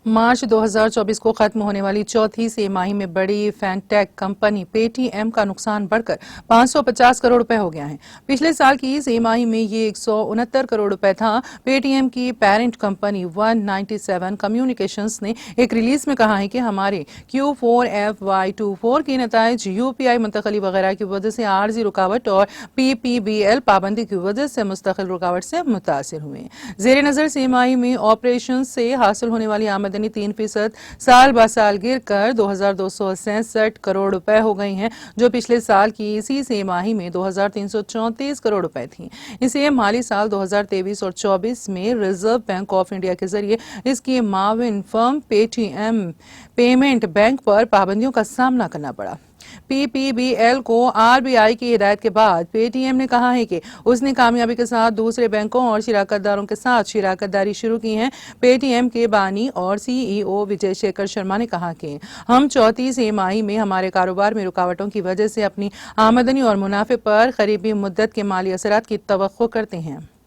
मार्च 2024 को खत्म होने वाली चौथी तिमाही में बड़ी फैनटेक कंपनी पेटीएम का नुकसान बढ़कर 550 करोड़ रुपए हो गया है। पिछले साल की तिमाही में ये 169 करोड़ रुपए था। पेटीएम की पेरेंट कंपनी 197 कम्युनिकेशंस ने एक रिलीज में कहा है कि हमारे Q4FY24 के नताइज यूपीआई मुंतकली वगैरह की वजह से आर्जी रुकावट और PPBL पाबंदी की वजह से मुस्तकिल रुकावट से मुतासिर हुए। जेर नजर तिमाही में ऑपरेशन से हासिल होने वाली आमदनी 3% साल ब साल गिर कर 2266 करोड़ रुपए हो गई हैं, जो पिछले साल की इसी तिमाही में 2334 करोड़ रुपए थी। इसे माली साल 2023 और 24 में रिजर्व बैंक ऑफ इंडिया के जरिए इसकी Mauvin firm Paytm payment bank पर पाबंदियों का सामना करना पड़ा। PPBL को RBI की हिदायत के बाद पेटीएम ने कहा है कि उसने कामयाबी के साथ दूसरे बैंकों और शिराकतदारों के साथ शिराकतदारी शुरू की है। पेटीएम के बानी और CEO विजय शेखर शर्मा ने कहा कि हम चौथी तिमाही में हमारे कारोबार में रुकावटों की वजह से अपनी आमदनी और मुनाफे पर करीबी मुद्दत के माली असरात की तवक्को करते हैं।